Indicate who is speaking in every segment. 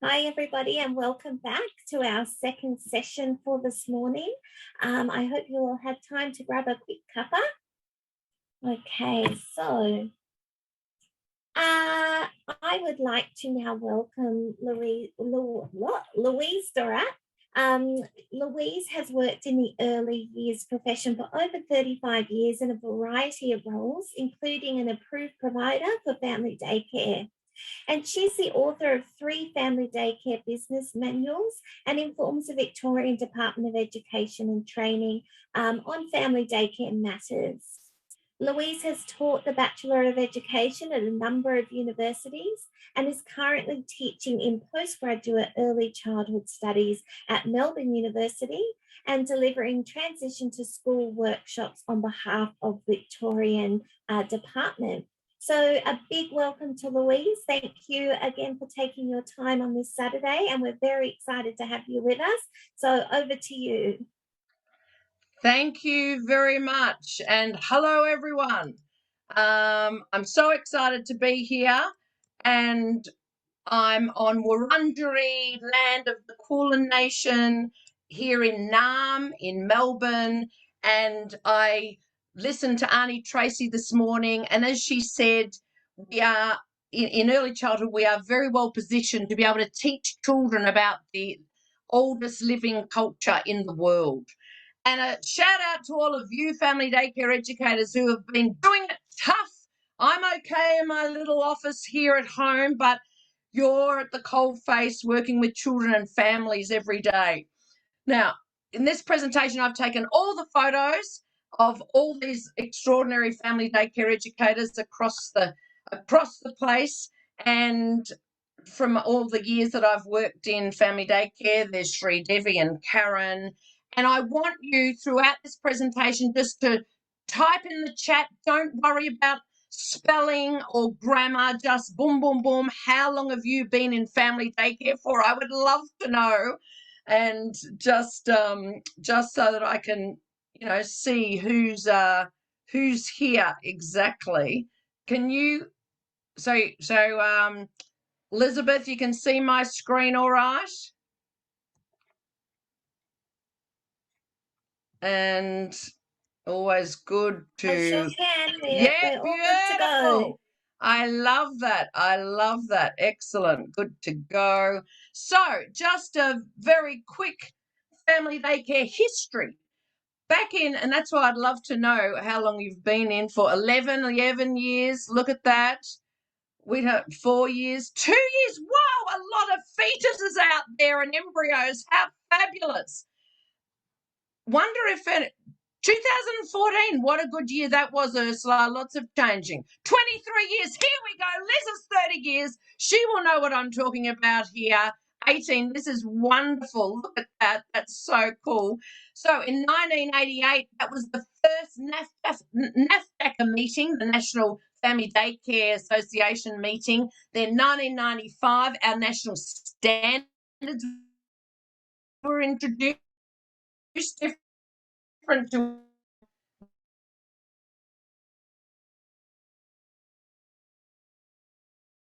Speaker 1: Hi, everybody, and welcome back to our second session for this morning. I hope you all had time to grab a quick cuppa. Okay, so I would like to now welcome Louise Dorrat. Louise has worked in the early years profession for over 35 years in a variety of roles, including an approved provider for family daycare. And she's the author of 3 family daycare business manuals and informs the Victorian Department of Education and Training on family daycare matters. Louise has taught the Bachelor of Education at a number of universities and is currently teaching in postgraduate early childhood studies at Melbourne University and delivering transition to school workshops on behalf of Victorian Department. So a big welcome to Louise. Thank you again for taking your time on this Saturday, and we're very excited to have you with us. So over to you.
Speaker 2: Thank you very much, and hello everyone. I'm so excited to be here, and I'm on Wurundjeri land of the Kulin Nation here in Naarm in Melbourne, and I listened to Arnie Tracy this morning, and as she said, we are in early childhood, we are very well positioned to be able to teach children about the oldest living culture in the world. And a shout out to all of you family daycare educators who have been doing it tough. I'm okay in my little office here at home, but you're at the coalface working with children and families every day. Now, in this presentation, I've taken all the photos of all these extraordinary family daycare educators across the place, and from all the years that I've worked in family daycare, there's Sri Devi and Karen. And I want you throughout this presentation just to type in the chat. Don't worry about spelling or grammar, just boom, boom, boom. How long have you been in family daycare for? I would love to know. And just so that I can, see who's here exactly. Can you, Elizabeth, you can see my screen all right? And always good to...
Speaker 1: I sure can.
Speaker 2: Yeah,
Speaker 1: We're all good to go.
Speaker 2: beautiful. I love that. I love that. Excellent. Good to go. So just a very quick family daycare history. Back in, and that's why I'd love to know how long you've been in for. 11 years. Look at that. We have 4 years, 2 years. Wow, a lot of fetuses out there and embryos. How fabulous. Wonder if 2014, what a good year that was, Ursula. Lots of changing. 23 years. Here we go. Liz is 30 years. She will know what I'm talking about here. 18. This is wonderful. Look at that. That's so cool. So in 1988, that was the first NAFDACA meeting, the National Family Daycare Association meeting. Then 1995, our national standards were introduced, different to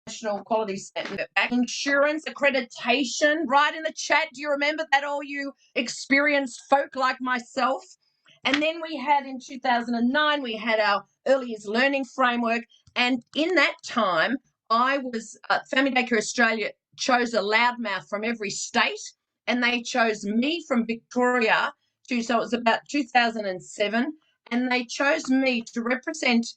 Speaker 2: national quality standard. Insurance accreditation, right in the chat. Do you remember that, all you experienced folk like myself? And then we had in 2009, we had our early years learning framework. And in that time, I was, Family Daycare Australia chose a loudmouth from every state, and they chose me from Victoria so it was about 2007, and they chose me to represent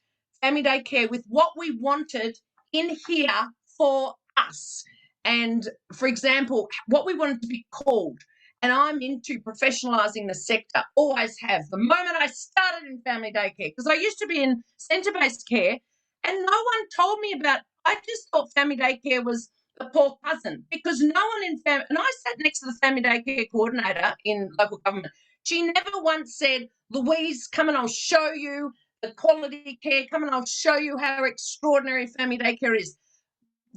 Speaker 2: family daycare with what we wanted in here for us. And for example, what we wanted to be called. And I'm into professionalising the sector, always have. The moment I started in family daycare, because I used to be in centre-based care, and no one told me about, I just thought family daycare was the poor cousin, because no one in family, and I sat next to the family daycare coordinator in local government. She never once said, Louise, come and I'll show you the quality care, come and I'll show you how extraordinary family daycare is.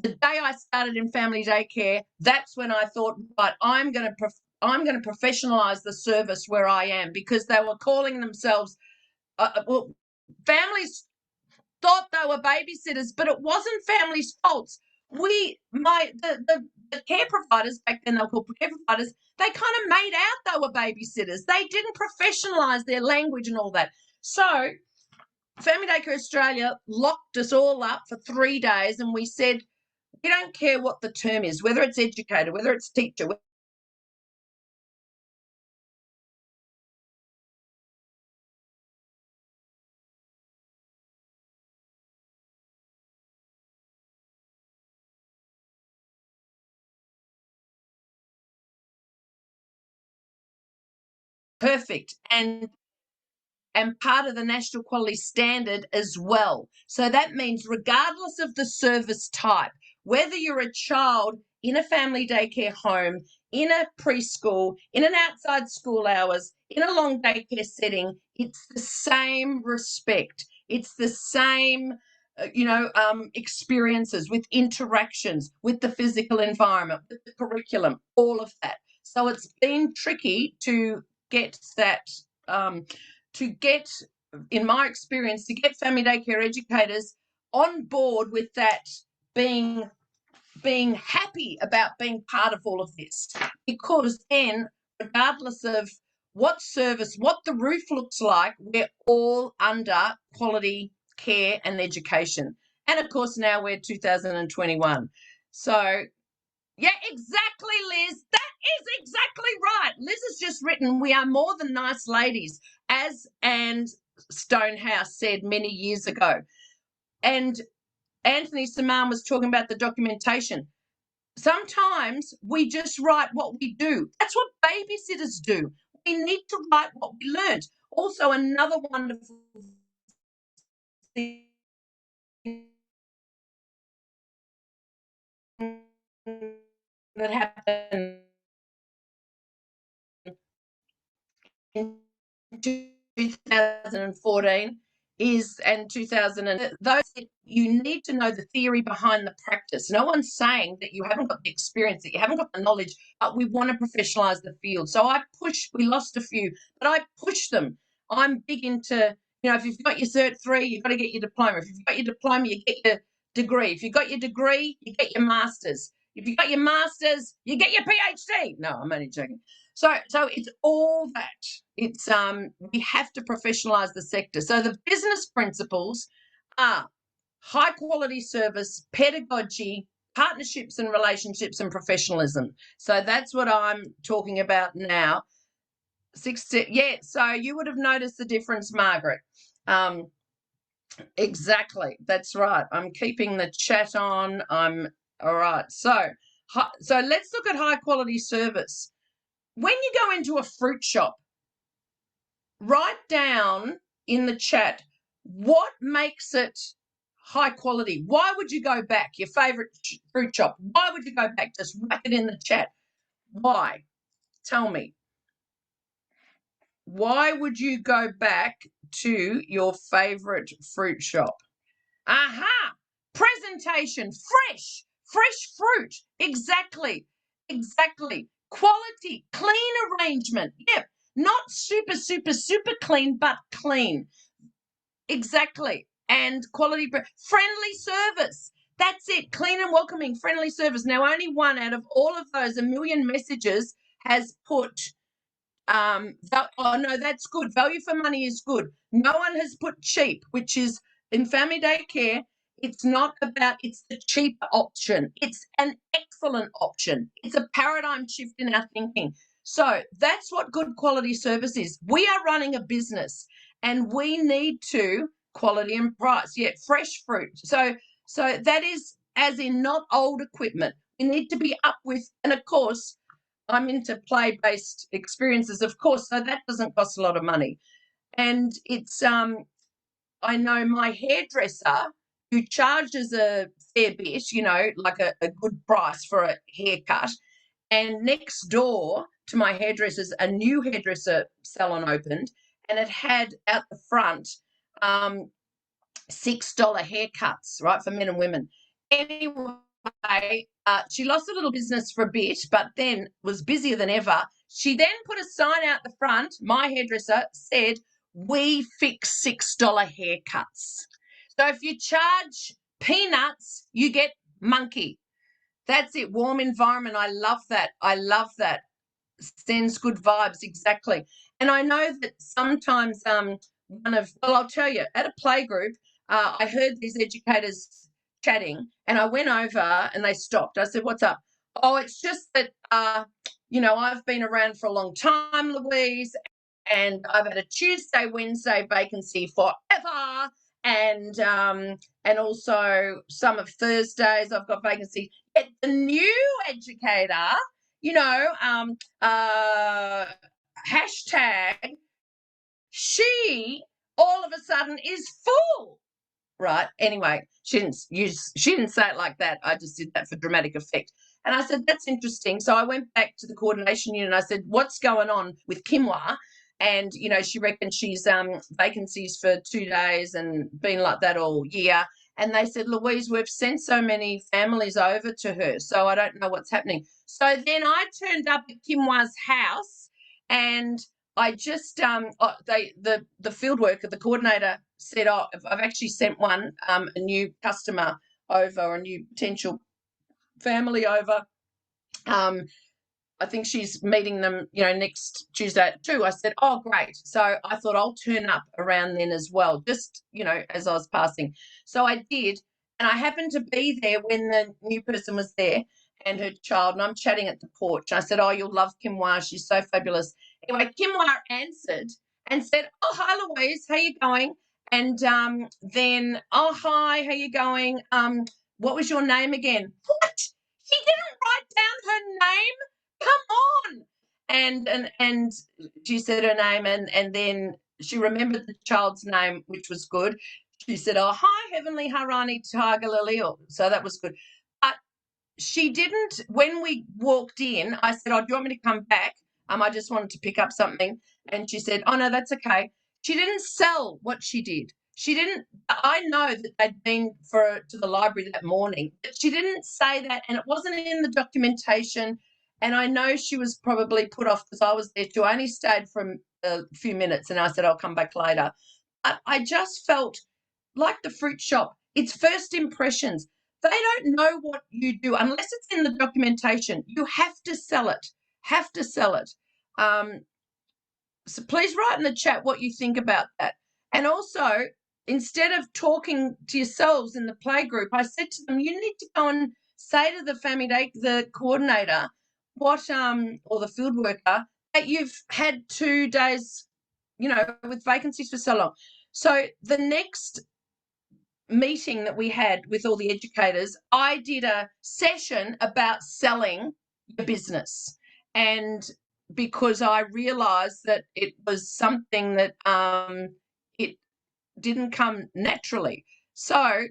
Speaker 2: The day I started in family daycare, that's when I thought, right, I'm going to professionalise the service where I am, because they were calling themselves, families thought they were babysitters, but it wasn't families' faults. The the care providers, back then they were called care providers, they kind of made out they were babysitters. They didn't professionalise their language and all that. So Family Daycare Australia locked us all up for 3 days, and we said, we don't care what the term is, whether it's educator, whether it's teacher. Perfect. And part of the national quality standard as well. So that means regardless of the service type, whether you're a child in a family daycare home, in a preschool, in an outside school hours, in a long daycare setting, it's the same respect. It's the same, experiences with interactions, with the physical environment, with the curriculum, all of that. So it's been tricky to get that, in my experience, to get family daycare educators on board with that, being happy about being part of all of this, because then regardless of what service, what the roof looks like, we're all under quality care and education. And of course now we're 2021. So yeah, exactly, Liz. That is exactly right. Liz has just written, we are more than nice ladies, as Anne Stonehouse said many years ago. And Anthony Saman was talking about the documentation. Sometimes we just write what we do. That's what babysitters do. We need to write what we learned. Also, another wonderful thing that happened in 2014 is, and 2000, and those, you need to know the theory behind the practice. No one's saying that you haven't got the experience, that you haven't got the knowledge, but we want to professionalise the field. So we lost a few, but I push them. I'm big into, if you've got your Cert 3, you've got to get your diploma. If you've got your diploma, you get your degree. If you've got your degree, you get your master's. If you've got your master's, you get your PhD. No, I'm only joking. So it's all that. It's we have to professionalise the sector. So the business principles are high quality service, pedagogy, partnerships and relationships, and professionalism. So that's what I'm talking about now. Yeah. So you would have noticed the difference, Margaret. Exactly. That's right. I'm keeping the chat on. I'm all right. So let's look at high quality service. When you go into a fruit shop, write down in the chat what makes it high quality. Why would you go back? Your favourite fruit shop. Why would you go back? Just whack it in the chat. Why? Tell me. Why would you go back to your favourite fruit shop? Aha! Presentation. Fresh fruit. Exactly. Quality, clean arrangement. Yep. Not super clean, but clean. Exactly. And quality, friendly service. That's it. Clean and welcoming, friendly service. Now, only one out of all of those, a million messages, has put, oh no, that's good. Value for money is good. No one has put cheap, which is, in family daycare, it's not about, it's the cheaper option. It's an excellent option. It's a paradigm shift in our thinking. So that's what good quality service is. We are running a business and we need to quality and price. Yeah, fresh fruit. So that is as in not old equipment. We need to be up with, and of course, I'm into play-based experiences, of course, so that doesn't cost a lot of money. And it's I know my hairdresser, who charges a fair bit, like a good price for a haircut, and next door to my hairdresser's, a new hairdresser salon opened, and it had out the front $6 haircuts, right, for men and women. Anyway, she lost a little business for a bit, but then was busier than ever. She then put a sign out the front, my hairdresser said, "We fix $6 haircuts." So if you charge peanuts, you get monkey. That's it. Warm environment. I love that. I love that. Sends good vibes. Exactly. And I know that sometimes I'll tell you, at a playgroup, I heard these educators chatting, and I went over and they stopped. I said, "What's up?" "Oh, it's just that, I've been around for a long time, Louise, and I've had a Tuesday, Wednesday vacancy forever. And also some of Thursdays I've got vacancies. Yet the new educator, you know, hashtag, she all of a sudden is full." Right. Anyway, she didn't say it like that. I just did that for dramatic effect. And I said, "That's interesting." So I went back to the coordination unit and I said, "What's going on with Kimwa?" And, she reckons she's vacancies for 2 days and been like that all year. And they said, "Louise, we've sent so many families over to her, so I don't know what's happening." So then I turned up at Kimwa's house, and I just the field worker, the coordinator, said, "Oh, I've actually sent a new customer over, or a new potential family over. I think she's meeting them, next Tuesday at 2." I said, "Oh, great." So I thought I'll turn up around then as well, just, as I was passing. So I did, and I happened to be there when the new person was there and her child, and I'm chatting at the porch. I said, "Oh, you'll love Kimwa. She's so fabulous." Anyway, Kimwa answered and said, "Oh, hi, Louise. How you going?" And then, "Oh, hi. How you going? What was your name again?" What? She didn't write down her name. Come on. And she said her name, and then she remembered the child's name, which was good. She said, "Oh, hi, Heavenly Harani Tiger Lily." So that was good. But she didn't, when we walked in, I said, "Oh, do you want me to come back? I just wanted to pick up something." And she said, "Oh, no, that's okay." She didn't sell what she did. She didn't. I know that they'd been to the library that morning, but she didn't say that, and it wasn't in the documentation. And I know she was probably put off because I was there too. I only stayed for a few minutes, and I said, "I'll come back later." But I just felt like the fruit shop. It's first impressions. They don't know what you do unless it's in the documentation. You have to sell it. Have to sell it. So please write in the chat what you think about that. And also, instead of talking to yourselves in the play group, I said to them, you need to go and say to the family day, the coordinator, or the field worker, that you've had 2 days, with vacancies for so long. So the next meeting that we had with all the educators, I did a session about selling your business. And because I realized that it was something that it didn't come naturally. So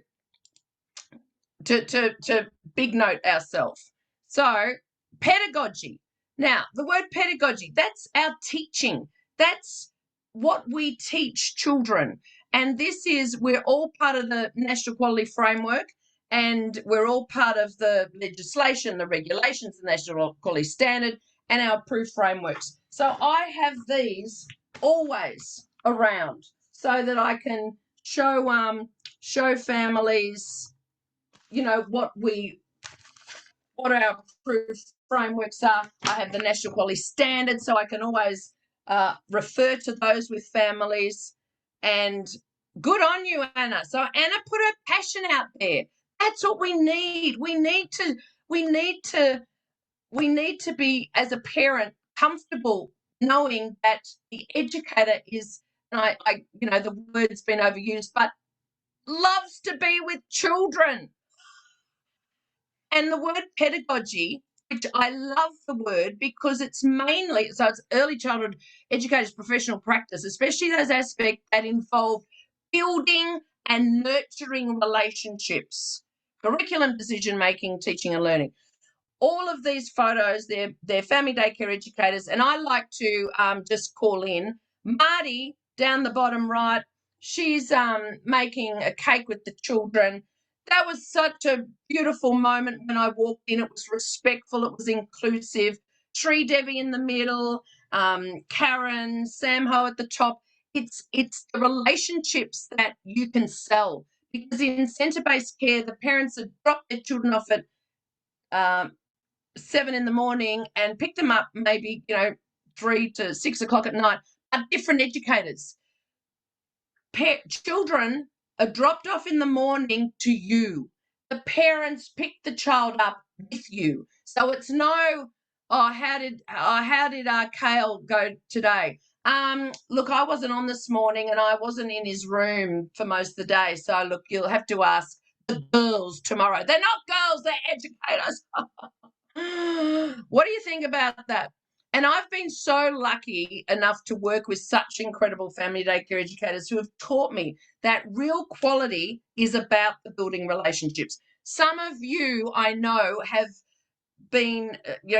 Speaker 2: to big note ourselves. So pedagogy. Now, the word pedagogy, that's our teaching. That's what we teach children. And we're all part of the National Quality Framework, and we're all part of the legislation, the regulations, the National Quality Standard, and our approved frameworks. So I have these always around so that I can show families, what our approved frameworks are. I have the National Quality Standard, so I can always refer to those with families. And good on you, Anna. So Anna put her passion out there. That's what we need. We need to be, as a parent, comfortable knowing that the educator is, and I the word's been overused, but loves to be with children. And the word pedagogy, which I love the word because it's early childhood educators' professional practice, especially those aspects that involve building and nurturing relationships, curriculum decision-making, teaching and learning. All of these photos, they're family daycare educators, and I like to just call in Marty down the bottom right. She's making a cake with the children. That was such a beautiful moment when I walked in. It was respectful. It was inclusive. Tree Debbie in the middle, Karen, Sam Ho at the top. It's the relationships that you can sell, because in centre-based care, the parents have dropped their children off at 7 in the morning and pick them up maybe, 3 to 6 o'clock at night, are different educators. Children are dropped off in the morning to you. The parents pick the child up with you. So it's no, how did Kale go today? Look, I wasn't on this morning and I wasn't in his room for most of the day. So look, you'll have to ask the girls tomorrow. They're not girls, they're educators. What do you think about that? And I've been so lucky enough to work with such incredible family daycare educators who have taught me that real quality is about the building relationships. Some of you I know have been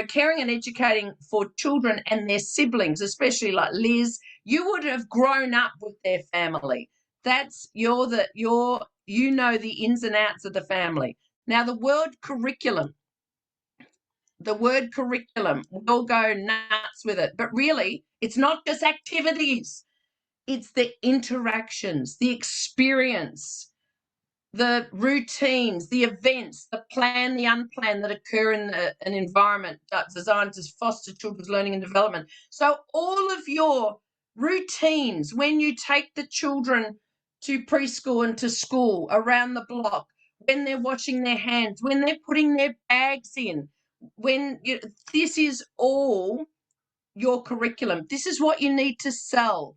Speaker 2: caring and educating for children and their siblings, especially like Liz. You would have grown up with their family. You know the ins and outs of the family. Now the word curriculum, we'll go nuts with it, but really it's not just activities, it's the interactions, the experience, the routines, the events, the planned, the unplanned that occur in an environment designed to foster children's learning and development. So all of your routines, when you take the children to preschool and to school, around the block, when they're washing their hands, when they're putting their bags in, this is all your curriculum. This is what you need to sell.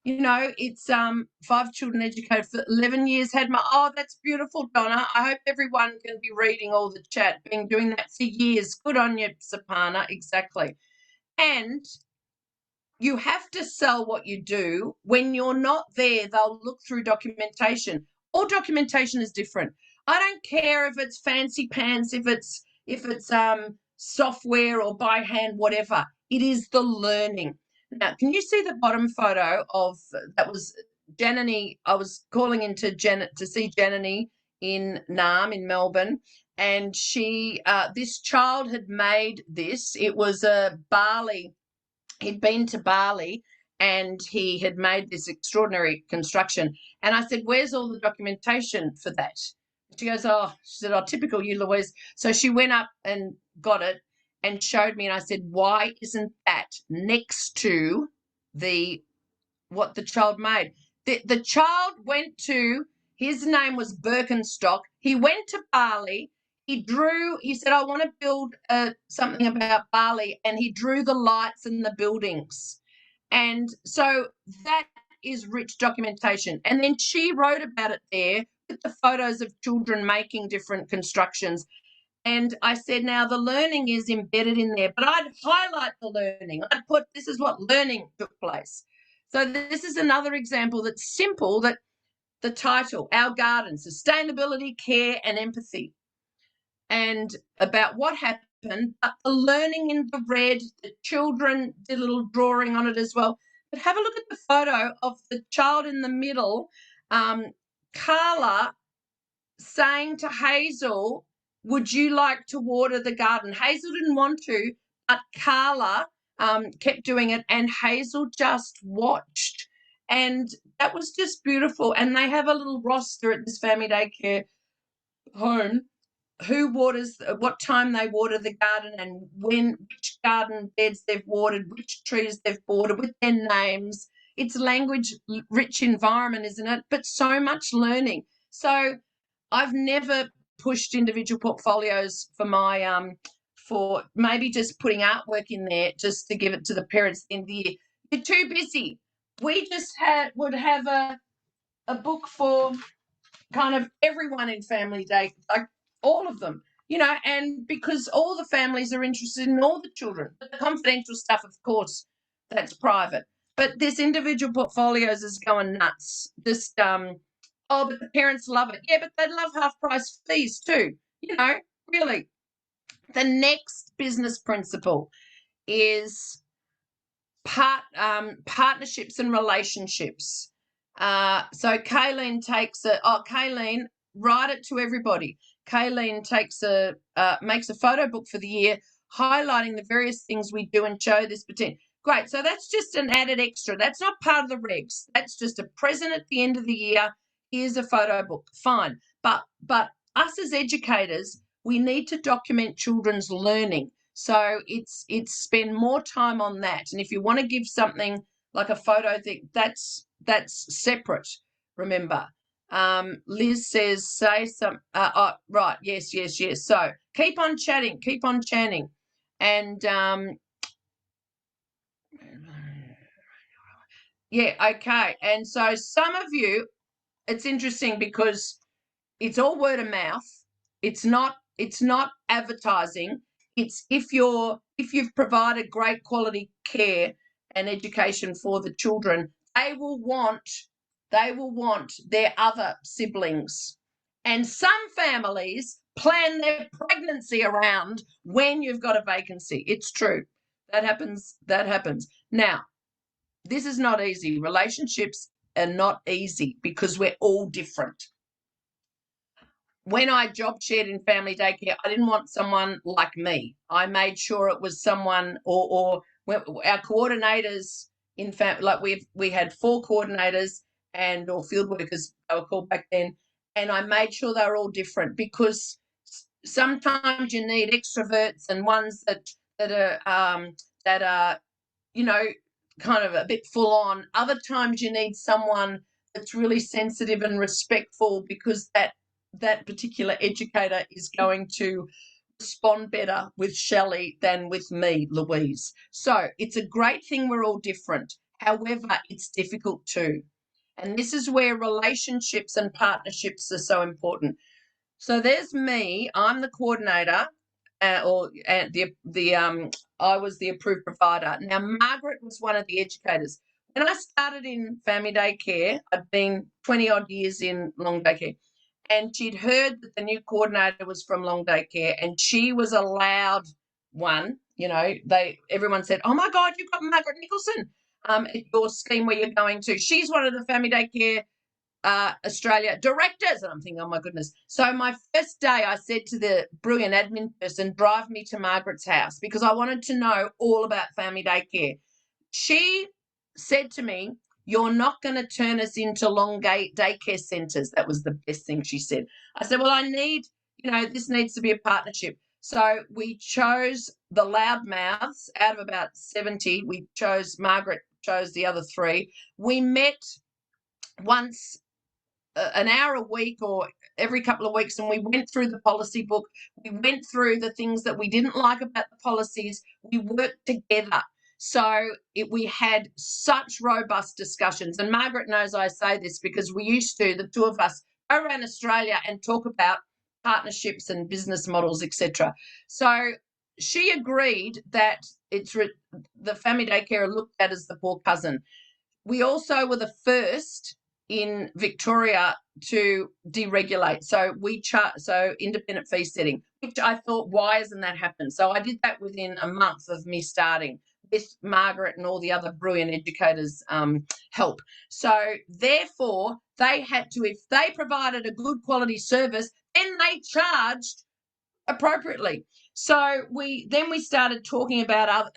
Speaker 2: It's 5 children educated for 11 years. That's beautiful, Donna. I hope everyone can be reading all the chat. Been doing that for years. Good on you, Sapana. Exactly. And you have to sell what you do. When you're not there, they'll look through documentation. All documentation is different. I don't care if it's fancy pants, if it's software or by hand, whatever. It is the learning. Now, can you see the bottom photo of that was Janani? I was calling into Janet to see Janani in Naarm in Melbourne, and this child had made this. It was a Bali. He'd been to Bali and he had made this extraordinary construction. And I said, "Where's all the documentation for that?" She goes, she said, typical you, Louise. So she went up and got it and showed me, and I said, "Why isn't that next to what the child made?" The child went to, his name was Birkenstock. He went to Bali. He said, "I want to build something about Bali," and he drew the lights and the buildings. And so that is rich documentation. And then she wrote about it there with the photos of children making different constructions. And I said, now the learning is embedded in there, but I'd highlight the learning. I'd put, this is what learning took place. So this is another example that's simple, that the title, Our Garden, Sustainability, Care and Empathy, and about what happened, but the learning in the red, the children did a little drawing on it as well. But have a look at the photo of the child in the middle, Carla saying to Hazel, "Would you like to water the garden?" Hazel didn't want to, but Carla kept doing it, and Hazel just watched. And that was just beautiful. And they have a little roster at this family daycare home, who waters, what time they water the garden, and which garden beds they've watered, which trees they've watered, with their names. It's language-rich environment, isn't it? But so much learning. So I've never pushed individual portfolios for maybe just putting artwork in there just to give it to the parents at the end of the year. You're too busy. We just would have a book for kind of everyone in family day, like all of them, and because all the families are interested in all the children. But the confidential stuff, of course, that's private. But this individual portfolios is going nuts. Just, but the parents love it. Yeah, but they love half-price fees too, really. The next business principle is partnerships and relationships. So Kayleen Kayleen, write it to everybody. Kayleen makes a photo book for the year, highlighting the various things we do and show this potential. Great. So that's just an added extra. That's not part of the regs. That's just a present at the end of the year. Here's a photo book. Fine. But us as educators, we need to document children's learning. So it's spend more time on that. And if you want to give something like a photo thing, that's separate, remember. Liz says, say some, right, yes. So keep on chatting. And yeah, okay. And so some of you, it's interesting because it's all word of mouth. It's not advertising. It's if you've provided great quality care and education for the children, they will want their other siblings. And some families plan their pregnancy around when you've got a vacancy. It's true. That happens. Now, this is not easy. Relationships are not easy because we're all different. When I job shared in family daycare, I didn't want someone like me. I made sure it was someone or our coordinators in like we had 4 coordinators or field workers, they were called back then, and I made sure they were all different because sometimes you need extroverts and ones that are kind of a bit full on. Other times you need someone that's really sensitive and respectful because that particular educator is going to respond better with Shelley than with me, Louise. So it's a great thing we're all different. However, it's difficult too. And this is where relationships and partnerships are so important. So there's me. I'm the coordinator, I was the approved provider. Now Margaret was one of the educators. When I started in family daycare, I'd been 20 odd years in long daycare, and she'd heard that the new coordinator was from long daycare, and she was a loud one. Everyone said, "Oh my God, you've got Margaret Nicholson at your scheme where you're going to. She's one of the family daycare Australia directors." And I'm thinking, oh my goodness. So my first day I said to the brilliant admin person, drive me to Margaret's house because I wanted to know all about family daycare. She said to me, "You're not going to turn us into long daycare centres." That was the best thing she said. I said, well, this needs to be a partnership. So we chose the loudmouths out of about 70. Margaret chose the other 3. We met once an hour a week or every couple of weeks, and we went through the policy book. We went through the things that we didn't like about the policies. We worked together. So we had such robust discussions. And Margaret knows I say this because we used to, the 2 of us, go around Australia and talk about partnerships and business models, etc. So she agreed that the family daycare looked at as the poor cousin. We also were the first in Victoria to deregulate. So independent fee setting, which I thought, why hasn't that happened? So I did that within a month of me starting with Margaret and all the other brilliant educators' help. So therefore, they had to, if they provided a good quality service, then they charged appropriately. So we started talking about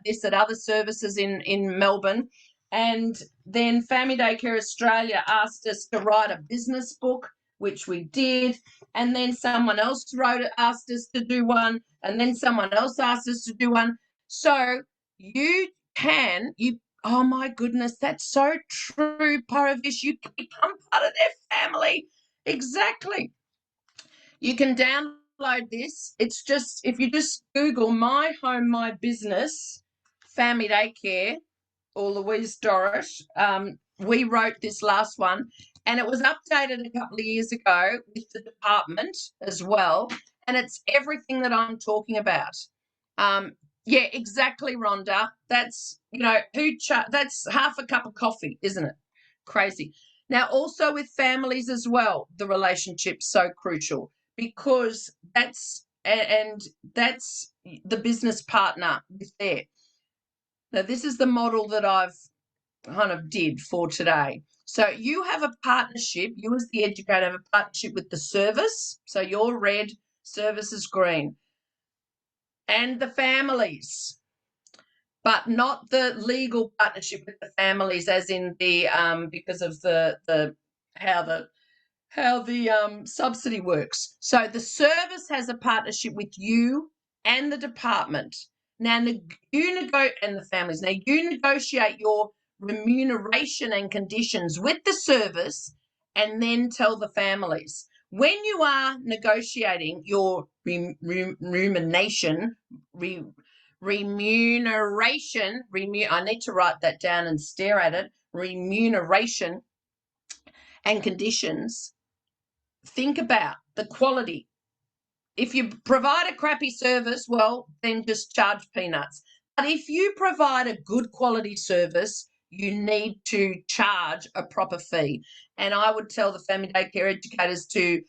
Speaker 2: this at other services in Melbourne. And then Family Daycare Australia asked us to write a business book, which we did. And then someone else asked us to do one. And then someone else asked us to do one. So oh my goodness, that's so true, Paravish. You can become part of their family. Exactly. You can download this. It's just, if you just Google My Home, My Business, Family Daycare, or Louise Dorrat. We wrote this last one, and it was updated a couple of years ago with the department as well, and it's everything that I'm talking about. Yeah, exactly, Rhonda. That's that's half a cup of coffee, isn't it? Crazy. Now, also with families as well, the relationship's so crucial because that's the business partner with there. Now, this is the model that I've kind of did for today. So you have a partnership, you as the educator have a partnership with the service. So you're red, service is green. And the families, but not the legal partnership with the families as in the because of how the subsidy works. So the service has a partnership with you and the department. Now, and the families. Now, you negotiate your remuneration and conditions with the service, and then tell the families. When you are negotiating your remuneration, I need to write that down and stare at it. Remuneration and conditions. Think about the quality. If you provide a crappy service, well, then just charge peanuts. But if you provide a good quality service, you need to charge a proper fee. And I would tell the family daycare educators to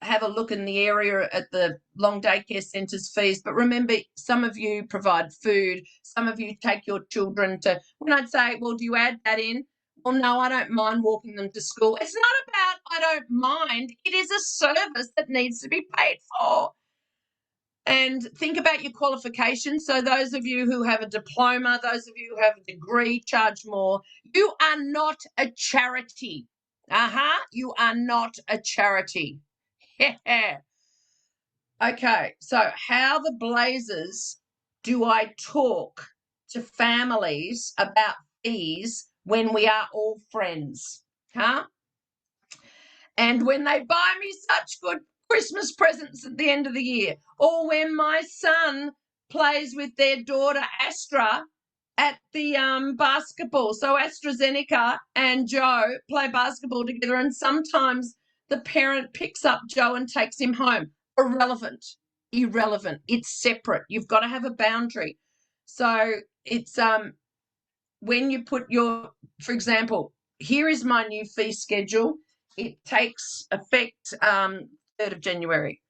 Speaker 2: have a look in the area at the long daycare centres fees. But remember, some of you provide food, some of you take your children to, when I'd say, well, do you add that in? Well, no, I don't mind walking them to school. It's not about I don't mind. It is a service that needs to be paid for. And think about your qualifications. So those of you who have a diploma, those of you who have a degree, charge more. You are not a charity. You are not a charity. Yeah. Okay, so how the blazes do I talk to families about fees when we are all friends? And when they buy me such good Christmas presents at the end of the year, or when my son plays with their daughter Astra at the basketball. So AstraZeneca and Joe play basketball together, and sometimes the parent picks up Joe and takes him home. Irrelevant. It's separate. You've got to have a boundary. So it's when you put for example, here is my new fee schedule. It takes effect 3rd of January.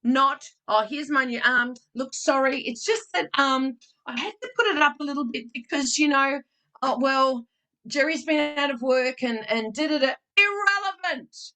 Speaker 2: Not, here's my new look, sorry, it's just that I had to put it up a little bit because, Jerry's been out of work and did it. Irrelevant.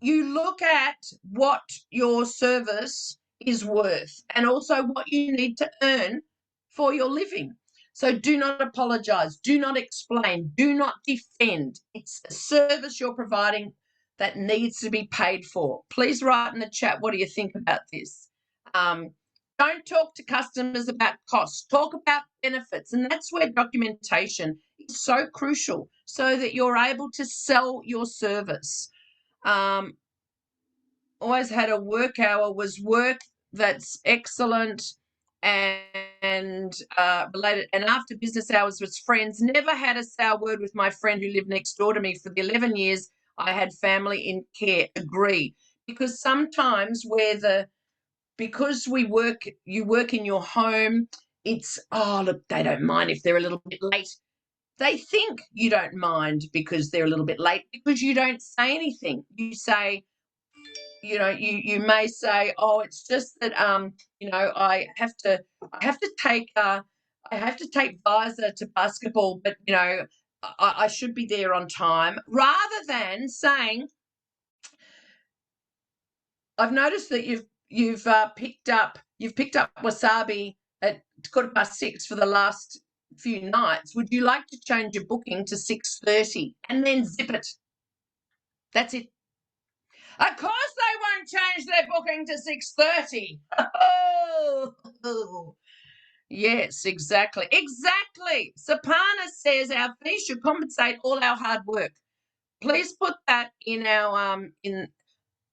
Speaker 2: You look at what your service is worth and also what you need to earn for your living. So do not apologise, do not explain, do not defend. It's a service you're providing that needs to be paid for. Please write in the chat, what do you think about this? Don't talk to customers about costs, talk about benefits, and that's where documentation is so crucial so that you're able to sell your service. Always had a work hour was work that's excellent and related, and after business hours was friends. Never had a sour word with my friend who lived next door to me for the 11 years I had family in care. Agree. Because sometimes because you work in your home, it's, look, they don't mind if they're a little bit late. They think you don't mind because they're a little bit late because you don't say anything. You say, you may say, it's just that I have to take Visor to basketball, but I should be there on time, rather than saying, I've noticed that you've picked up wasabi at 6:15 for the last few nights. Would you like to change your booking to 6:30 and then zip it? That's it. Of course they won't change their booking to 6:30. Oh, yes, exactly. Exactly. Sapana says our fees should compensate all our hard work. Please put that in our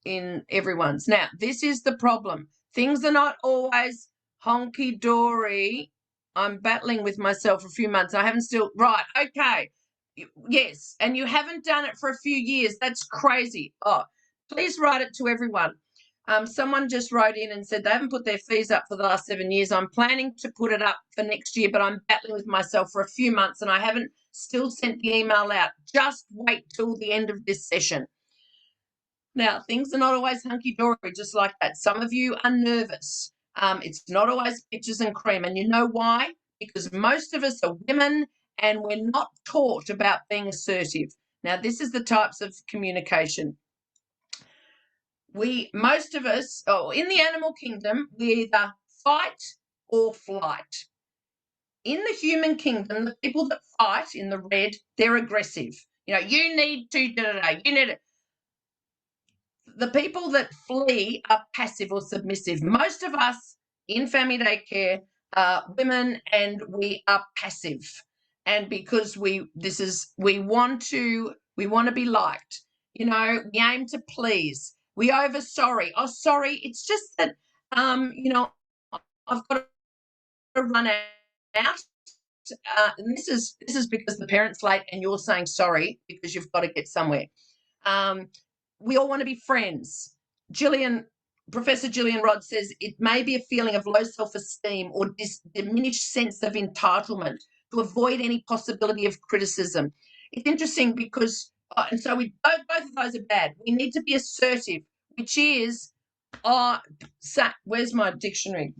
Speaker 2: in everyone's. Now, this is the problem. Things are not always honky-dory. I'm battling with myself for a few months. I haven't still, right, okay. Yes, and you haven't done it for a few years. That's crazy. Please write it to everyone. Someone just wrote in and said they haven't put their fees up for the last 7 years. I'm planning to put it up for next year, but I'm battling with myself for a few months and I haven't still sent the email out. Just wait till the end of this session. Now, things are not always hunky-dory, just like that. Some of you are nervous. It's not always peaches and cream. And you know why? Because most of us are women and we're not taught about being assertive. Now, this is the types of communication. Most of us, in the animal kingdom, we either fight or flight. In the human kingdom, the people that fight in the red, they're aggressive. You need to, you need it. the people that flee are passive or submissive. Most of us in family daycare are women, and we are passive. And because we want to be liked. We aim to please. We over sorry. Oh, sorry. It's just that I've got to run out. And this is because the parent's late and you're saying sorry because you've got to get somewhere. We all want to be friends. Professor Gillian Rodd says it may be a feeling of low self-esteem or diminished sense of entitlement to avoid any possibility of criticism. It's interesting because, and so both of those are bad. We need to be assertive, which is, where's my dictionary?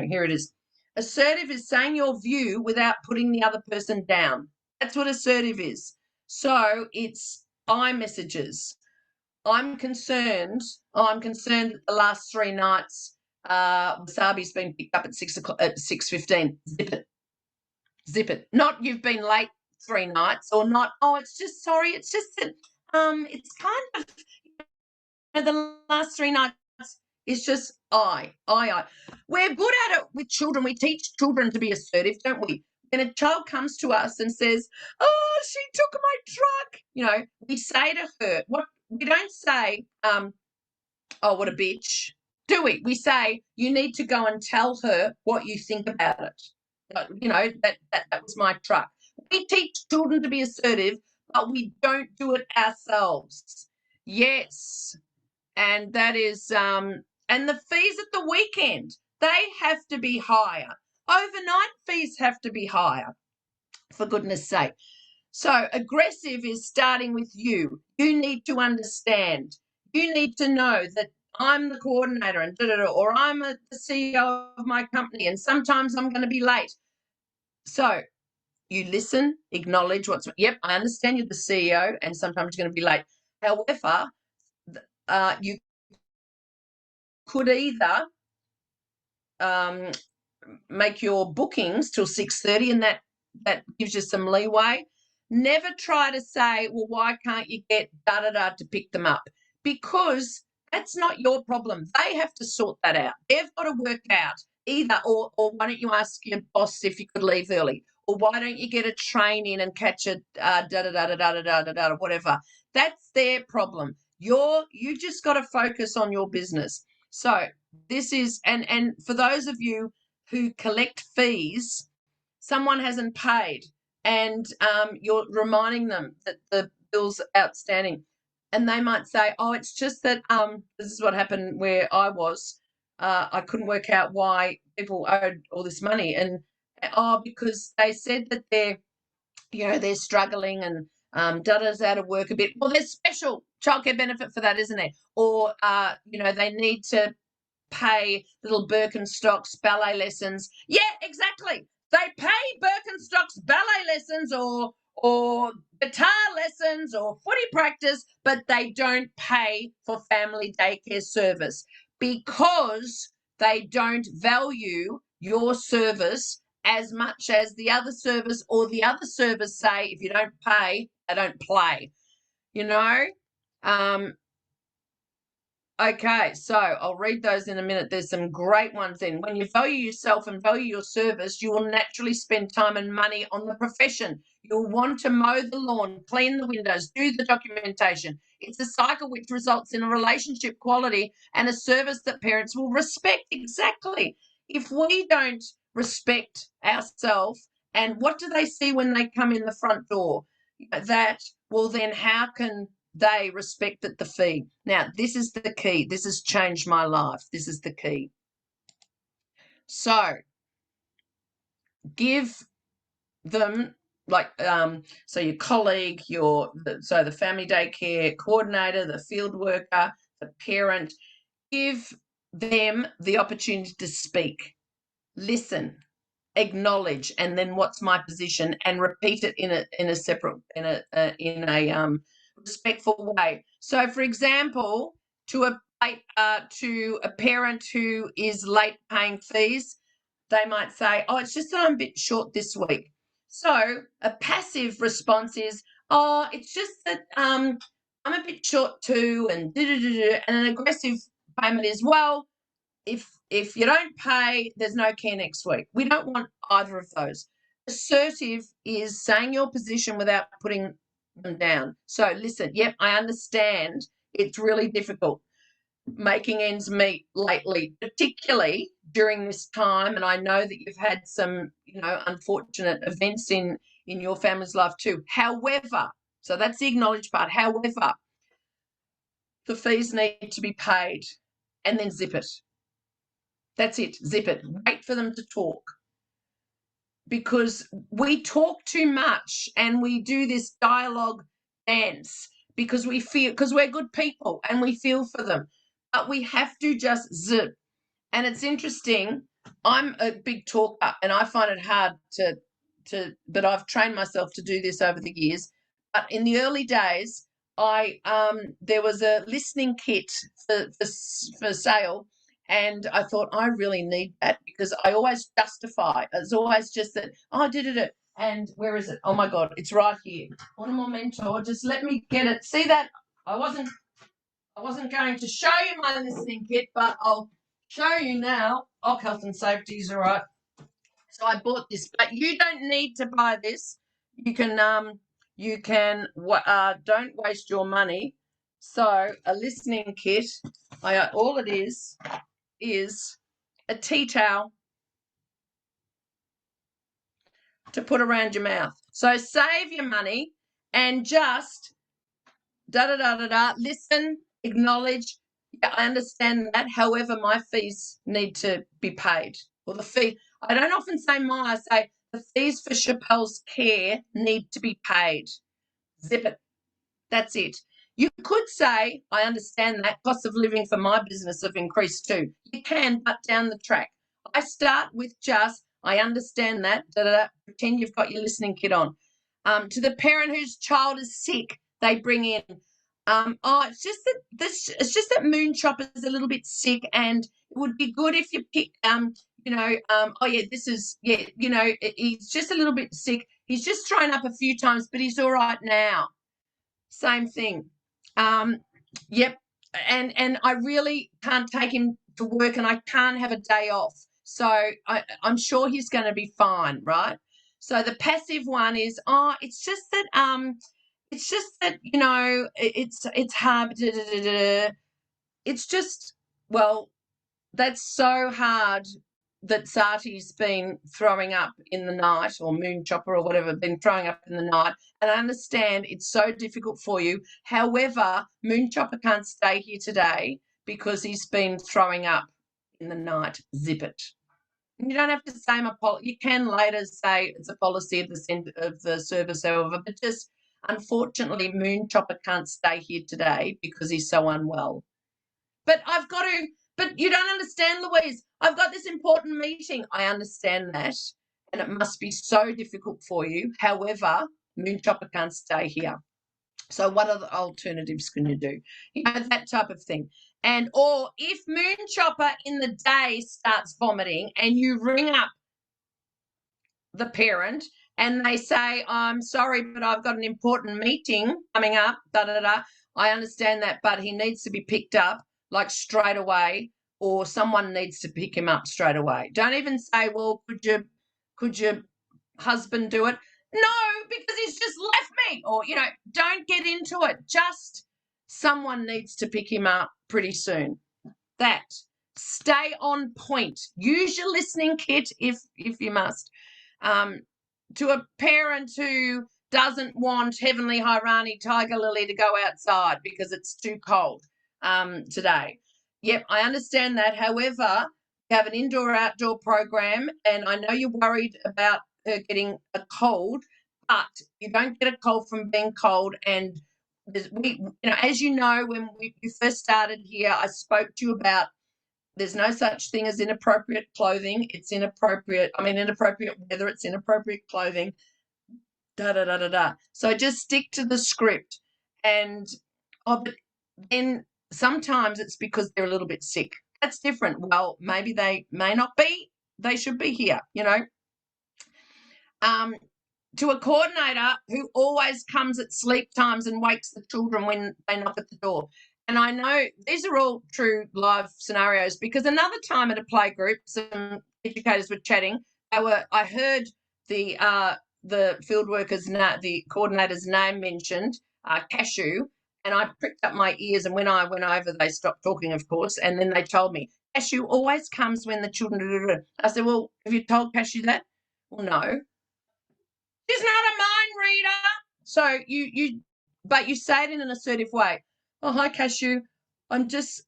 Speaker 2: Here it is. Assertive is saying your view without putting the other person down. That's what assertive is. So it's I messages. I'm concerned that the last 3 nights wasabi's been picked up at 6:15. Zip it. Not you've been late 3 nights, or not, it's just sorry, it's just that it's kind of the last 3 nights is just I. We're good at it with children. We teach children to be assertive, don't we? When a child comes to us and says, "Oh, she took my truck," we say to her, we don't say, "Oh, what a bitch," do we? We say, "You need to go and tell her what you think about it." That was my truck. We teach children to be assertive, but we don't do it ourselves. Yes. And that is, and the fees at the weekend, they have to be higher. Overnight fees have to be higher, for goodness sake. So aggressive is starting with you. You need to understand. You need to know that I'm the coordinator and or I'm the CEO of my company, and sometimes I'm going to be late. So you listen, acknowledge yep, I understand you're the CEO and sometimes you're going to be late. However, you could either make your bookings till 6:30, and that gives you some leeway. Never try to say, well, why can't you get da-da-da to pick them up? Because that's not your problem. They have to sort that out. They've got to work out either, or why don't you ask your boss if you could leave early? Or why don't you get a train in and catch a da-da-da-da-da-da-da-da-da, whatever. That's their problem. You just got to focus on your business. So this is, and for those of you who collect fees, someone hasn't paid, and you're reminding them that the bill's outstanding, and they might say, "Oh, it's just that this is what happened where I was. I couldn't work out why people owed all this money, and because they said that they're struggling and Dada's out of work a bit. Well, there's special childcare benefit for that, isn't there? Or they need to pay little Birkenstocks ballet lessons." Yeah, exactly. They pay Birkenstocks ballet lessons or guitar lessons or footy practice, but they don't pay for family daycare service because they don't value your service as much as the other service, or the other service say, if you don't pay, I don't play. Okay, so I'll read those in a minute. There's some great ones in. When you value yourself and value your service, you will naturally spend time and money on the profession. You'll want to mow the lawn, clean the windows, do the documentation. It's a cycle which results in a relationship quality and a service that parents will respect. Exactly. If we don't respect ourselves, and what do they see when they come in the front door? Then how can they respected the fee? Now, this is the key. This has changed my life. This is the key. So give them, so your colleague, the family daycare coordinator, the field worker, the parent, give them the opportunity to speak, listen, acknowledge, and then what's my position, and repeat it in a respectful way. So, for example, to a parent who is late paying fees, they might say, "Oh, it's just that I'm a bit short this week." So a passive response is, "Oh, it's just that I'm a bit short too, and and an aggressive payment is, well, if you don't pay, there's no care next week. We don't want either of those. Assertive is saying your position without putting them down. So listen, yep, I understand it's really difficult making ends meet lately, particularly during this time. And I know that you've had some, unfortunate events in your family's life too. However, so that's the acknowledged part. However, the fees need to be paid, and then zip it. That's it. Zip it. Wait for them to talk. Because we talk too much and we do this dialogue dance because we're good people and we feel for them. But we have to just zip. And it's interesting. I'm a big talker and I find it hard but I've trained myself to do this over the years. But in the early days, there was a listening kit for sale, and I thought I really need that because I always justify. It's always just that, oh, I did it. And where is it? Oh my God, it's right here. One more mentor, just let me get it. See that? I wasn't going to show you my listening kit, but I'll show you now. Oh, health and safety is all right. So I bought this, but you don't need to buy this. You can don't waste your money. So a listening kit, all it is a tea towel to put around your mouth. So save your money and just listen, acknowledge. Yeah, I understand that. However, my fees need to be paid. Or the fee, I don't often say I say the fees for Chappelle's care need to be paid. Zip it. That's it. You could say, I understand that costs of living for my business have increased too. You can, but down the track. I start with just, I understand that. Pretend you've got your listening kit on. To the parent whose child is sick, they bring in, it's just that Moon Chopper's a little bit sick, and it would be good if you pick, he's just a little bit sick. He's just thrown up a few times, but he's all right now. Same thing. Yep. And I really can't take him to work and I can't have a day off. So I'm sure he's going to be fine, right? So the passive one is, it's just that, it's hard. It's just, well, that's so hard that Sati's been throwing up in the night, or Moon Chopper or whatever, been throwing up in the night. And I understand it's so difficult for you. However, Moon Chopper can't stay here today because he's been throwing up in the night. Zip it. You don't have to say you can later say it's a policy of the service, however, but just unfortunately, Moon Chopper can't stay here today because he's so unwell. But but you don't understand, Louise. I've got this important meeting. I understand that, and it must be so difficult for you. However, Moon Chopper can't stay here. So what other alternatives can you do? That type of thing. Or if Moon Chopper in the day starts vomiting and you ring up the parent and they say, I'm sorry, but I've got an important meeting coming up, I understand that, but he needs to be picked up like straight away, or someone needs to pick him up straight away. Don't even say, well, could your husband do it? No, because he's just left me. Or, don't get into it. Just someone needs to pick him up pretty soon. That. Stay on point. Use your listening kit if you must. To a parent who doesn't want Heavenly Hirani Tiger Lily to go outside because it's too cold today. Yep, I understand that. However, we have an indoor-outdoor program, and I know you're worried about her getting a cold, but you don't get a cold from being cold. And as you know, when we first started here, I spoke to you about there's no such thing as inappropriate clothing. It's inappropriate weather. It's inappropriate clothing. So just stick to the script. And but then sometimes it's because they're a little bit sick. That's different. Well, maybe they may not be. They should be here, to a coordinator who always comes at sleep times and wakes the children when they knock at the door. And I know these are all true live scenarios, because another time at a play group, some educators were chatting. I heard the field worker's the coordinator's name mentioned, Cashew, and I pricked up my ears. And when I went over, they stopped talking, of course, and then they told me Cashew always comes when the children. I said, well, have you told Cashew that? Well, no. She's not a mind reader. So but you say it in an assertive way. Oh, hi, Cashew. I'm just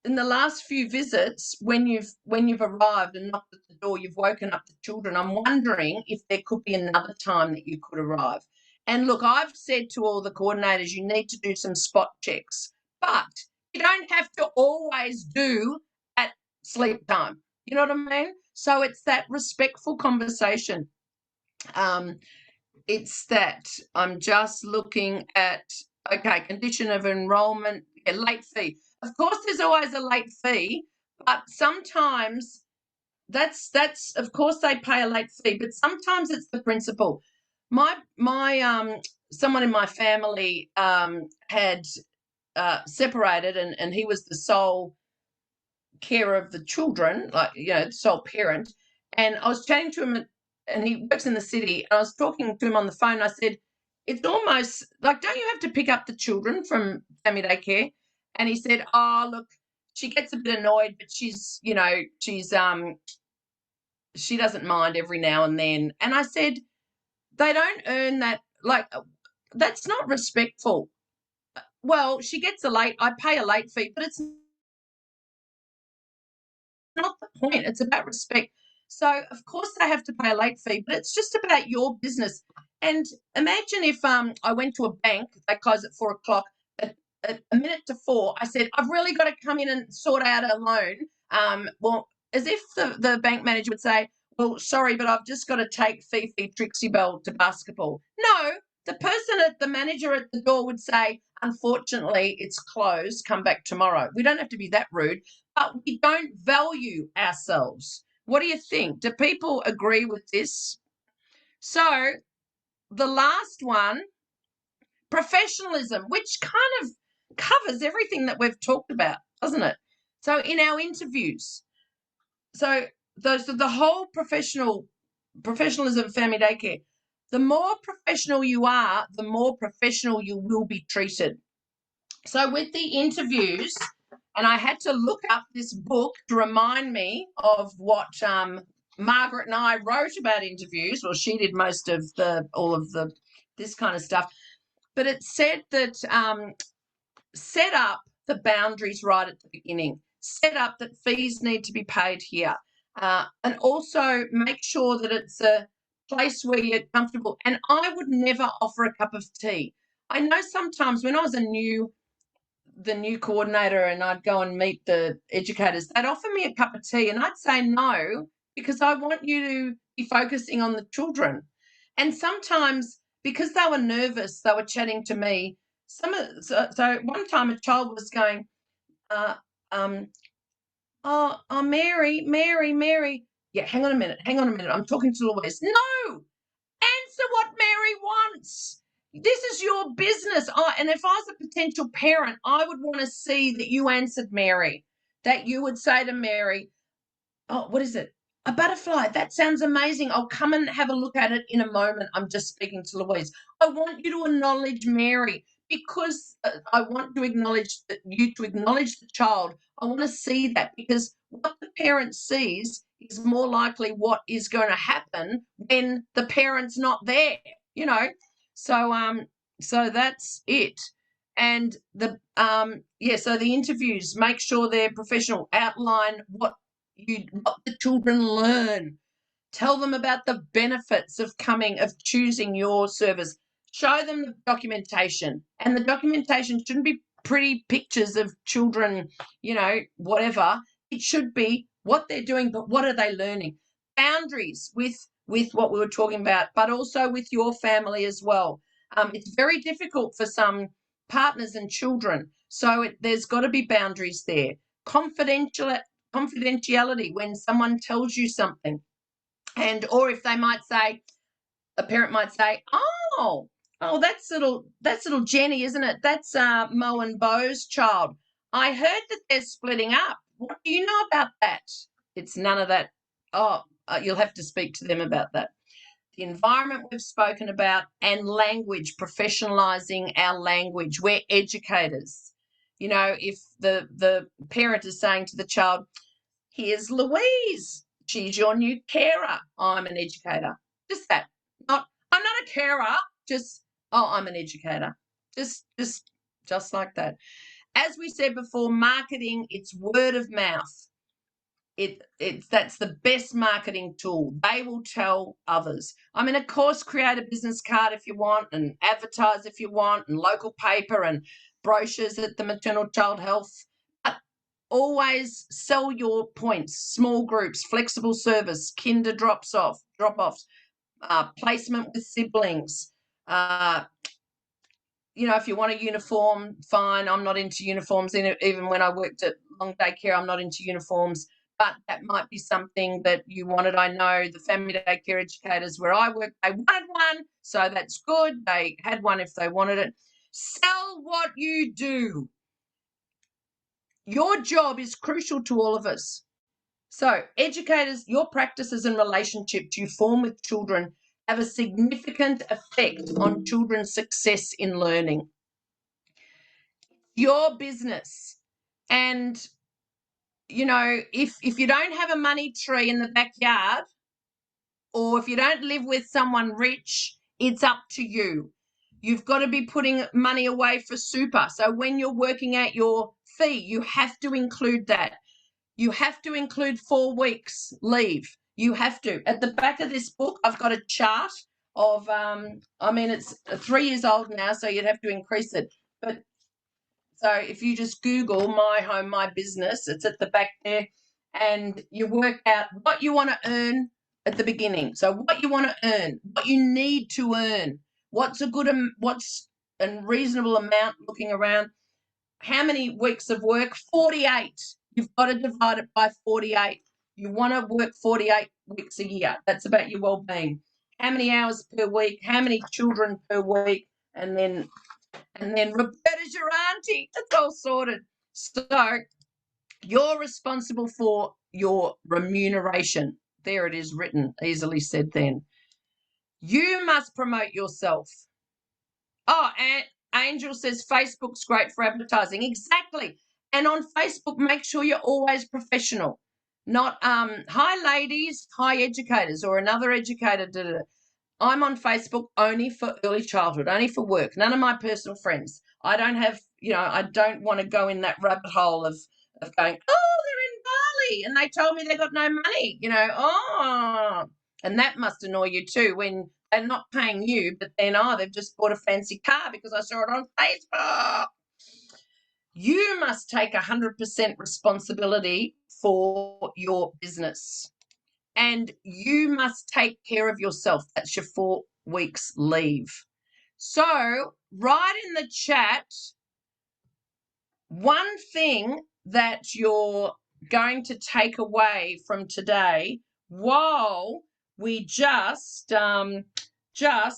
Speaker 2: in the last few visits, when you've arrived and knocked at the door, you've woken up the children. I'm wondering if there could be another time that you could arrive. And look, I've said to all the coordinators, you need to do some spot checks, but you don't have to always do at sleep time. You know what I mean? So it's that respectful conversation. It's that I'm just looking at, okay, condition of enrolment, late fee. Of course, there's always a late fee, but sometimes that's of course they pay a late fee, but sometimes it's the principal. My someone in my family had separated, and he was the sole carer of the children, like, sole parent. And I was chatting to him, and he works in the city, and I was talking to him on the phone. I said, it's almost like, don't you have to pick up the children from family daycare? And he said, oh, look, she gets a bit annoyed, but she's she doesn't mind every now and then. And I said, they don't earn that, like, that's not respectful. Well, she gets I pay a late fee, but it's not the point. It's about respect. So of course they have to pay a late fee, but it's just about your business. And imagine if I went to a bank, they close at 4:00. At a minute to 4, I said, I've really got to come in and sort out a loan. Well, as if the bank manager would say, well, sorry, but I've just got to take Fifi Trixie Belle to basketball. No, the manager at the door would say, unfortunately, it's closed. Come back tomorrow. We don't have to be that rude, but we don't value ourselves. What do you think? Do people agree with this? So the last one, professionalism, which kind of covers everything that we've talked about, doesn't it? So in our interviews, so the whole professionalism family daycare, the more professional you are, the more professional you will be treated. So with the interviews, and I had to look up this book to remind me of what Margaret and I wrote about interviews. Well, she did most of this kind of stuff. But it said that set up the boundaries right at the beginning. Set up that fees need to be paid here. And also make sure that it's a place where you're comfortable. And I would never offer a cup of tea. I know sometimes when I was the new coordinator and I'd go and meet the educators, they'd offer me a cup of tea and I'd say no, because I want you to be focusing on the children. And sometimes, because they were nervous, they were chatting to me. So one time a child was going, Mary. Yeah, hang on a minute. I'm talking to Louise. No, answer what Mary wants. This is your business. And if I was a potential parent, I would want to see that you answered Mary, that you would say to Mary, oh, what is it? A butterfly. That sounds amazing. I'll come and have a look at it in a moment. I'm just speaking to Louise. I want you to acknowledge Mary, because I want to acknowledge the child. I want to see that, because what the parent sees is more likely what is going to happen when the parent's not there, So that's it. And so the interviews, make sure they're professional. Outline what the children learn. Tell them about the benefits of choosing your service. Show them the documentation, and the documentation shouldn't be pretty pictures of children, whatever. It should be what they're doing, but what are they learning? Boundaries with what we were talking about, but also with your family as well. It's very difficult for some partners and children, so there's got to be boundaries there. Confidentiality when someone tells you something, or if they might say, a parent might say, oh, that's little Jenny, isn't it? That's Mo and Bo's child. I heard that they're splitting up. What do you know about that? It's none of that. Oh, you'll have to speak to them about that. The environment we've spoken about, and language, professionalizing our language. We're educators. You know, if the parent is saying to the child, here's Louise, she's your new carer. I'm an educator. Just that. I'm not a carer, just, I'm an educator. Just like that. As we said before, marketing, it's word of mouth. That's the best marketing tool. They will tell others. I mean, of course, create a business card if you want, and advertise if you want, and local paper and brochures at the maternal child health. But always sell your points. Small groups, flexible service, kinder drop-offs, placement with siblings. If you want a uniform, fine. I'm not into uniforms. Even when I worked at long day care, I'm not into uniforms. But that might be something that you wanted. I know the family day care educators where I work, they wanted one, so that's good. They had one if they wanted it. Sell what you do. Your job is crucial to all of us. So, educators, your practices and relationships you form with children have a significant effect on children's success in learning. Your business. And if you don't have a money tree in the backyard, or if you don't live with someone rich, it's up to you. You've got to be putting money away for super. So when you're working out your fee, you have to include that. You have to include 4 weeks leave. You have to. At the back of this book, I've got a chart of, it's 3 years old now, so you'd have to increase it. But so if you just Google My Home, My Business, it's at the back there, and you work out what you want to earn at the beginning. So what you want to earn, what you need to earn, what's a reasonable amount looking around, how many weeks of work? 48. You've got to divide it by 48. You want to work 48 weeks a year. That's about your well-being. How many hours per week? How many children per week? And then Roberta's your auntie. It's all sorted. So you're responsible for your remuneration. There it is written, easily said then. You must promote yourself. Oh, and Angel says Facebook's great for advertising. Exactly. And on Facebook, make sure you're always professional. Not, hi, ladies, hi, educators, or another educator. I'm on Facebook only for early childhood, only for work, none of my personal friends. I don't have, I don't want to go in that rabbit hole of going, oh, they're in Bali and they told me they got no money, and that must annoy you too when they're not paying you, but then, they've just bought a fancy car because I saw it on Facebook. You must take 100% responsibility for your business. And you must take care of yourself. That's your 4 weeks leave. So write in the chat one thing that you're going to take away from today while we this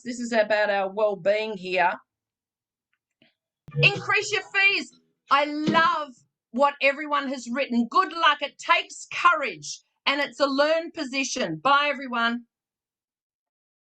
Speaker 2: is about our well-being here. Increase your fees. I love what everyone has written. Good luck. It takes courage. And it's a learned position. Bye, everyone.